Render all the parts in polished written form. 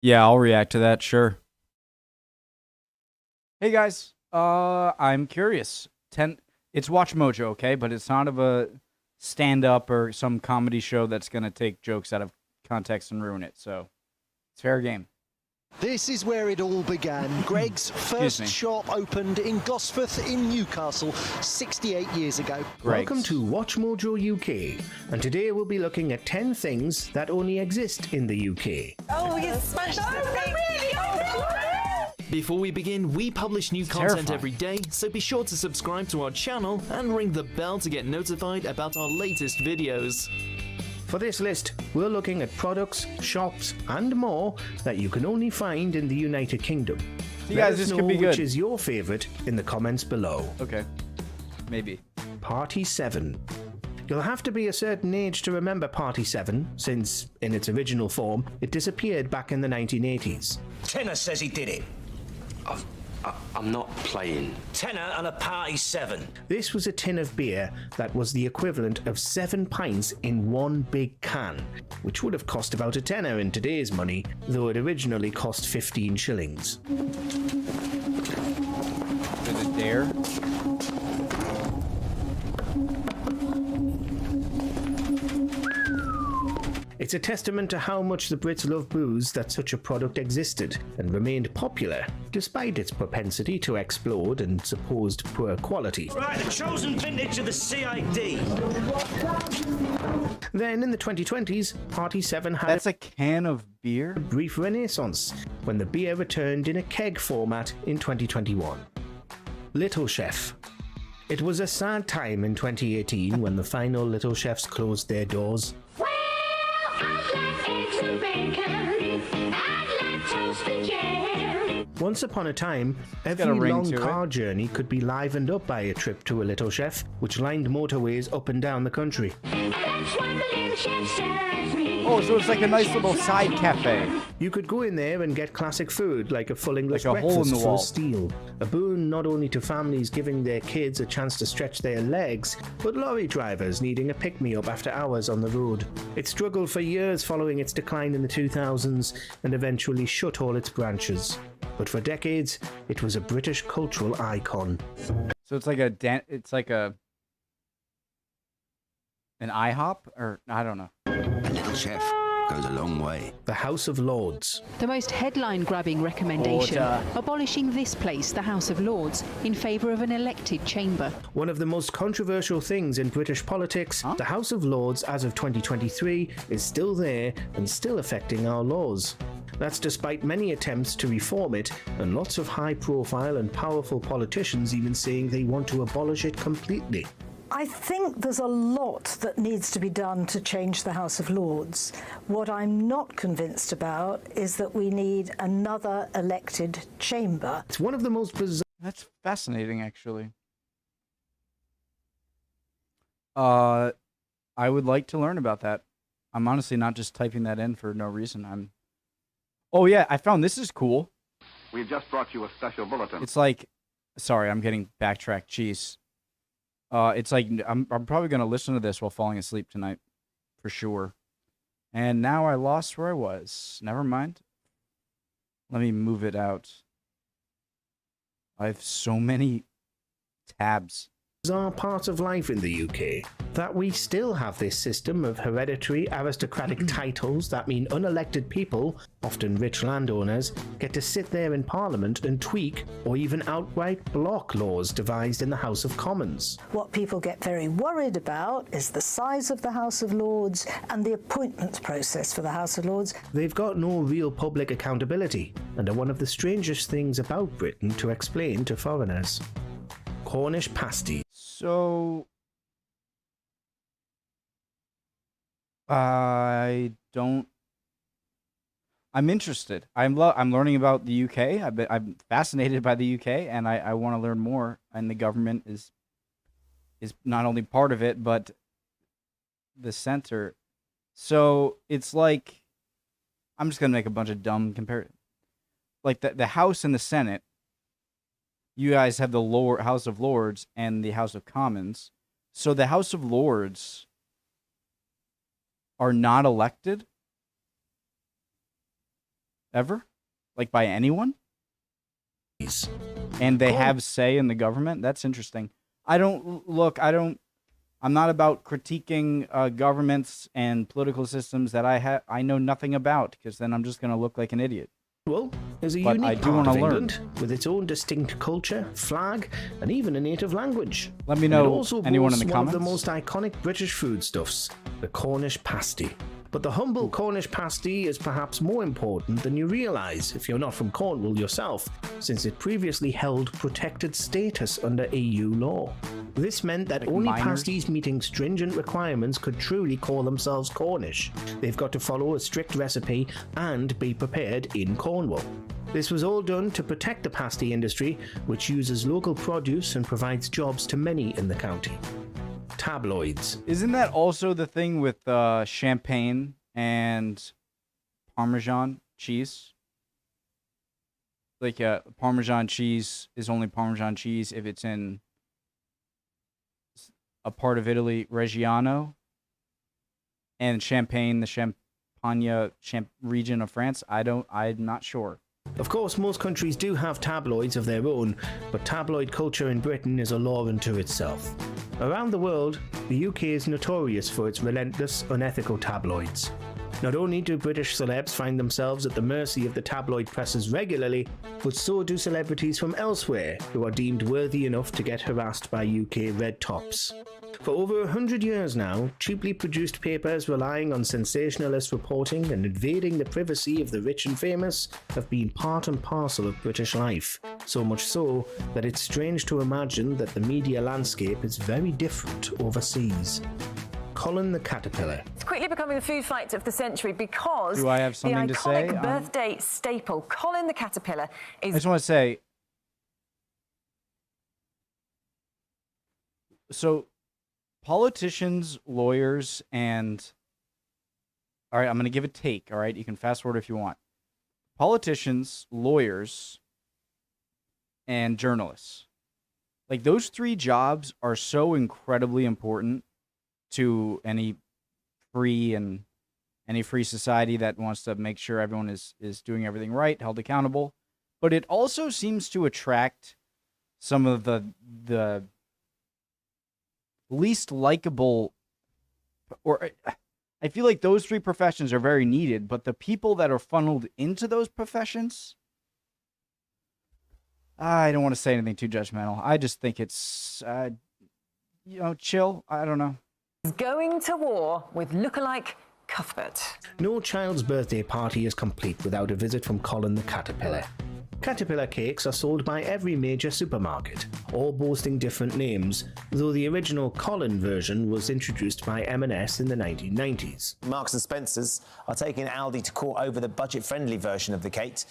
Yeah, I'll react to that, sure. Hey guys, I'm curious. It's Watch Mojo, okay? But it's not of a stand-up or some comedy show that's gonna take jokes out of context and ruin it, so it's fair game. This is where it all began. Greg's first shop opened in Gosforth in Newcastle 68 years ago. Welcome to Watch Mojo UK, and today we'll be looking at 10 things that only exist in the UK. Oh, you smashed the Before we begin, we publish new content every day, so be sure to subscribe to our channel and ring the bell to get notified about our latest videos. For this list, we're looking at products, shops, and more that you can only find in the United Kingdom. You guys, this could be good. Which is your favorite in the comments below. Okay. Maybe. Party 7. You'll have to be a certain age to remember Party 7, since, in its original form, it disappeared back in the 1980s. Tenor says he did it. I'm not playing. Tenor and a party 7. This was a tin of beer that was the equivalent of 7 pints in one big can, which would have cost about a tenner in today's money, though it originally cost 15 shillings. Is it dare? It's a testament to how much the Brits love booze that such a product existed and remained popular, despite its propensity to explode and supposed poor quality. Right, the chosen vintage of the CID. Then in the 2020s, Party 7 had That's a can of beer? a brief renaissance when the beer returned in a keg format in 2021. Little Chef. It was a sad time in 2018 when the final Little Chefs closed their doors. Once upon a time, every long car journey could be livened up by a trip to a Little Chef, which lined motorways up and down the country. Oh, so it's like a nice little side cafe. You could go in there and get classic food like a full English Like a hole in breakfast the full wall. of steel. A boon not only to families giving their kids a chance to stretch their legs, but lorry drivers needing a pick-me-up after hours on the road. It struggled for years following its decline in the 2000s and eventually shut all its branches. But for decades, it was a British cultural icon. So it's like an IHOP, or I don't know. A little chef goes a long way. The House of Lords. The most headline-grabbing recommendation, abolishing this place, the House of Lords, in favour of an elected chamber. One of the most controversial things in British politics, the House of Lords as of 2023 is still there and still affecting our laws. That's despite many attempts to reform it and lots of high-profile and powerful politicians even saying they want to abolish it completely. I think there's a lot that needs to be done to change the House of Lords. What I'm not convinced about is that we need another elected chamber. It's one of the most bizarre... That's fascinating, actually. I would like to learn about that. I'm honestly not just typing that in for no reason. Oh yeah, I found this is cool. We've just brought you a special bulletin. It's like, sorry, I'm getting backtracked. Jeez. It's like I'm probably gonna listen to this while falling asleep tonight, for sure. And now I lost where I was. Never mind. Let me move it out. I have so many tabs. Bizarre part of life in the UK, that we still have this system of hereditary aristocratic titles that mean unelected people, often rich landowners, get to sit there in Parliament and tweak or even outright block laws devised in the House of Commons. What people get very worried about is the size of the House of Lords and the appointment process for the House of Lords. They've got no real public accountability and are one of the strangest things about Britain to explain to foreigners. Cornish pasties. So I'm interested. I'm learning about the UK. I'm fascinated by the UK, and I want to learn more. And the government is not only part of it, but the center. So it's like, I'm just gonna make a bunch of dumb comparisons. Like the House and the Senate. You guys have the lower House of Lords and the House of Commons. So the House of Lords are not elected? Ever? Like by anyone? And they have say in the government? That's interesting. I'm not about critiquing governments and political systems that I know nothing about, because then I'm just going to look like an idiot. Cornwall is a But I unique do part wanna of learn. England with its own distinct culture, flag, and even a native language. Let me And it know, also anyone in boasts the one of comments. the most iconic British foodstuffs, the Cornish pasty. But the humble Cornish pasty is perhaps more important than you realise if you're not from Cornwall yourself, since it previously held protected status under EU law. This meant that Like only minors? pasties meeting stringent requirements could truly call themselves Cornish. They've got to follow a strict recipe and be prepared in Cornwall. This was all done to protect the pasty industry, which uses local produce and provides jobs to many in the county. Tabloids. Isn't that also the thing with champagne and Parmesan cheese? Like Parmesan cheese is only Parmesan cheese if it's in a part of Italy, Reggiano, and Champagne, the Champagne region of France. I'm not sure. Of course, most countries do have tabloids of their own, but tabloid culture in Britain is a law unto itself. Around the world, the UK is notorious for its relentless, unethical tabloids. Not only do British celebs find themselves at the mercy of the tabloid presses regularly, but so do celebrities from elsewhere who are deemed worthy enough to get harassed by UK red tops. For over 100 years now, cheaply produced papers relying on sensationalist reporting and invading the privacy of the rich and famous have been part and parcel of British life, so much so that it's strange to imagine that the media landscape is very different overseas. Colin the Caterpillar. It's quickly becoming the food fight of the century because Do I have something the to say? iconic birthday staple, Colin the Caterpillar, I is just want to say, so politicians, lawyers, and all right, I'm going to give a take. All right, you can fast forward if you want. Politicians, lawyers, and journalists. Like those three jobs are so incredibly important to any free society that wants to make sure everyone is doing everything right, held accountable. But it also seems to attract some of the least likable, or I feel like those three professions are very needed, but the people that are funneled into those professions, I don't want to say anything too judgmental. I just think it's, chill. I don't know. going to war with lookalike Cuthbert. No child's birthday party is complete without a visit from Colin the Caterpillar. Caterpillar cakes are sold by every major supermarket, all boasting different names, though the original Colin version was introduced by M&S in the 1990s. Marks and Spencer's are taking Aldi to court over the budget-friendly version of the cake,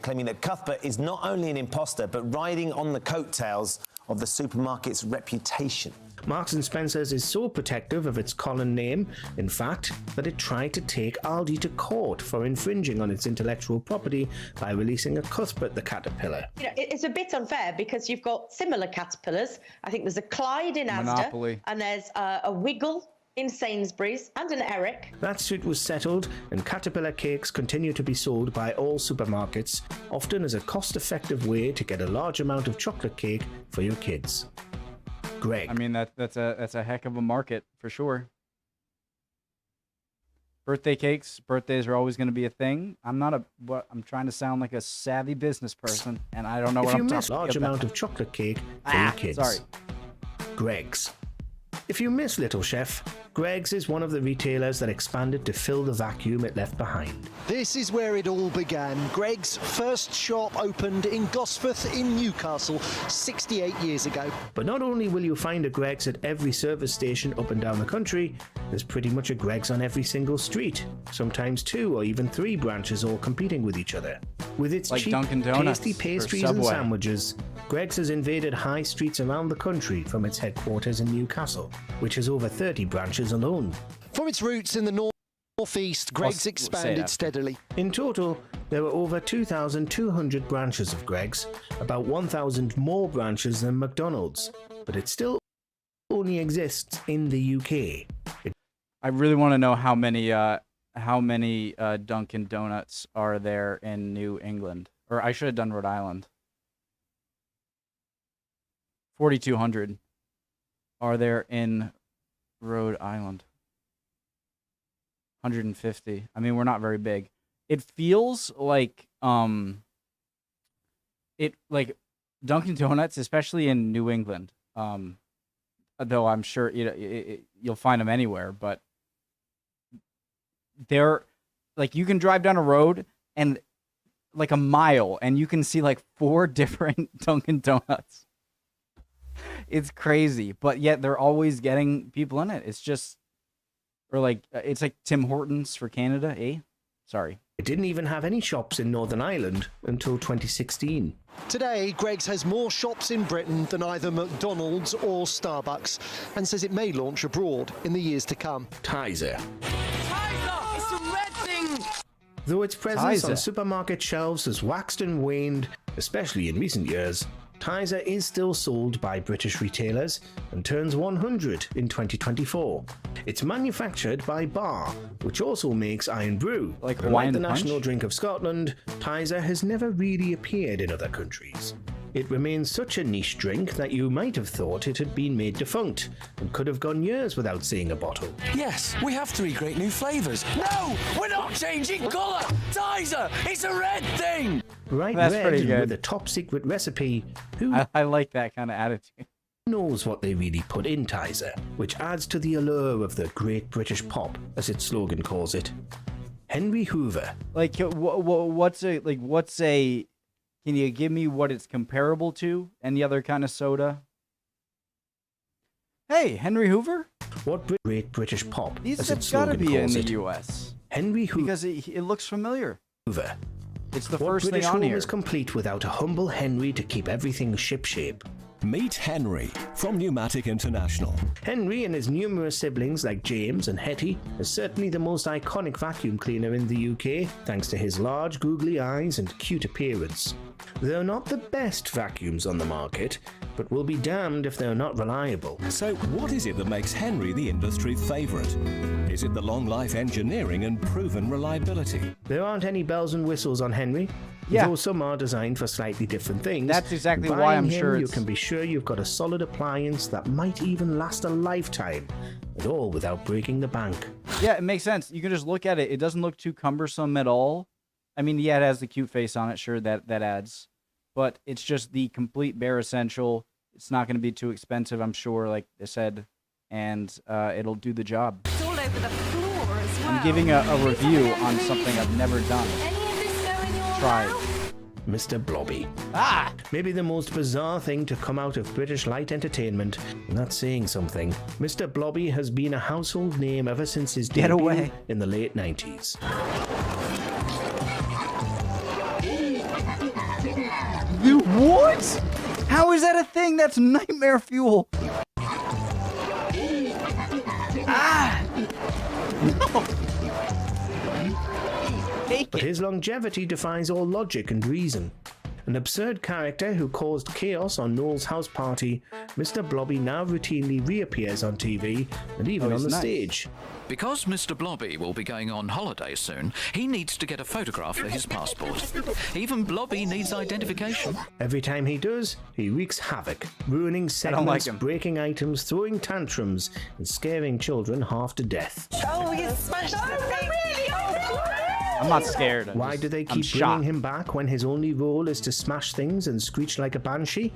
claiming that Cuthbert is not only an imposter, but riding on the coattails of the supermarket's reputation. Marks and Spencer's is so protective of its Colin name, in fact, that it tried to take Aldi to court for infringing on its intellectual property by releasing a Cuthbert the Caterpillar. You know, it's a bit unfair because you've got similar caterpillars. I think there's a Clyde in Asda, Monopoly. and there's a Wiggle in Sainsbury's, and an Eric. That suit was settled, and Caterpillar cakes continue to be sold by all supermarkets, often as a cost-effective way to get a large amount of chocolate cake for your kids. Greg. I mean, that's a heck of a market for sure. Birthday cakes, birthdays are always going to be a thing. I'm trying to sound like a savvy business person, and I don't know what I'm talking about. If you miss a large amount of chocolate cake for your kids. Sorry. Greg's. If you miss Little Chef, Greg's is one of the retailers that expanded to fill the vacuum it left behind. This is where it all began. Greg's first shop opened in Gosforth in Newcastle 68 years ago. But not only will you find a Greg's at every service station up and down the country, there's pretty much a Greg's on every single street, sometimes 2 or even 3 branches all competing with each other. With its Like cheap, Dunkin' Donuts tasty or pastries and Subway. sandwiches, Greg's has invaded high streets around the country from its headquarters in Newcastle, which has over 30 branches alone. From its roots in the northeast, Greg's say expanded that. steadily. In total, there were over 2,200 branches of Greg's, about 1,000 more branches than McDonald's, but it still only exists in the UK. I really want to know how many how many Dunkin' Donuts are there in New England? Or I should have done Rhode Island. 4,200 are there in Rhode Island. 150. I mean, we're not very big. It feels like Dunkin' Donuts, especially in New England. Though I'm sure you'll find them anywhere, but they're like, you can drive down a road and like a mile and you can see like 4 different Dunkin' Donuts. It's crazy, but yet they're always getting people in it. It's just, or like, it's like Tim Hortons for Canada, eh? Sorry. It didn't even have any shops in Northern Ireland until 2016. Today, Greggs has more shops in Britain than either McDonald's or Starbucks, and says it may launch abroad in the years to come. Tizer. Tizer! It's a red thing! Though its presence on Tizer. supermarket shelves has waxed and waned, especially in recent years, Tizer is still sold by British retailers and turns 100 in 2024. It's manufactured by Bar, which also makes Iron Brew. Like Unlike Hawaiian the Punch? national drink of Scotland, Tizer has never really appeared in other countries. It remains such a niche drink that you might have thought it had been made defunct and could have gone years without seeing a bottle. Yes, we have 3 great new flavours. No, we're not changing colour! Tizer, it's a red thing! Bright That's red pretty good. with a top secret recipe. Who I like that kind of attitude. knows what they really put in Tizer, which adds to the allure of the Great British Pop, as its slogan calls it. Henry Hoover. Like, what's a? Can you give me what it's comparable to? Any other kind of soda? Hey, Henry Hoover? What Great British Pop, These as have its got to slogan be in calls the it. U.S. Henry Hoover. because it looks familiar. It's the What first British thing on home here. is complete without a humble Henry to keep everything shipshape? Meet Henry from Pneumatic International. Henry and his numerous siblings like James and Hetty is certainly the most iconic vacuum cleaner in the UK, thanks to his large googly eyes and cute appearance. They're not the best vacuums on the market, but will be damned if they're not reliable. So what is it that makes Henry the industry favourite? Is it the long life engineering and proven reliability? There aren't any bells and whistles on Henry, Yeah. though some are designed for slightly different things. That's exactly Buying why I'm him, sure you it's- can be sure you've got a solid appliance that might even last a lifetime, and all without breaking the bank. Yeah, it makes sense. You can just look at it. It doesn't look too cumbersome at all. I mean, yeah, it has the cute face on it. Sure, that adds. But it's just the complete bare essential. It's not going to be too expensive, I'm sure, like I said. And it'll do the job. It's all over the floor as well. I'm giving a review on something I've never done. Any of this go in your Try it. mouth? Mr. Blobby. Ah! Maybe the most bizarre thing to come out of British light entertainment, and that's saying something. Mr. Blobby has been a household name ever since his Get debut away. in the late 90s. What? How is that a thing? That's nightmare fuel. Ah! No. But his longevity defies all logic and reason. An absurd character who caused chaos on Noel's house party, Mr. Blobby now routinely reappears on TV and even on the stage. Because Mr. Blobby will be going on holiday soon, he needs to get a photograph for his passport. Even Blobby needs identification. Every time he does, he wreaks havoc, ruining segments, like him. breaking items, throwing tantrums, and scaring children half to death. Oh, you smashed the thing. I'm not scared. Why do they I'm keep shocked. bringing him back when his only role is to smash things and screech like a banshee?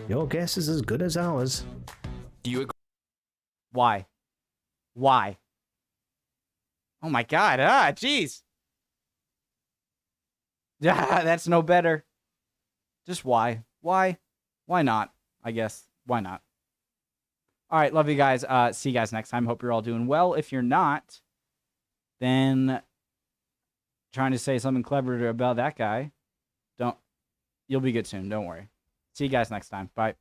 Your guess is as good as ours. Do you agree? Why? Why? Oh my god, jeez. Yeah, that's no better. Just why? Why? Why not? I guess. Why not? All right, love you guys. See you guys next time. Hope you're all doing well. If you're not, then trying to say something clever about that guy, you'll be good soon. Don't worry. See you guys next time. Bye.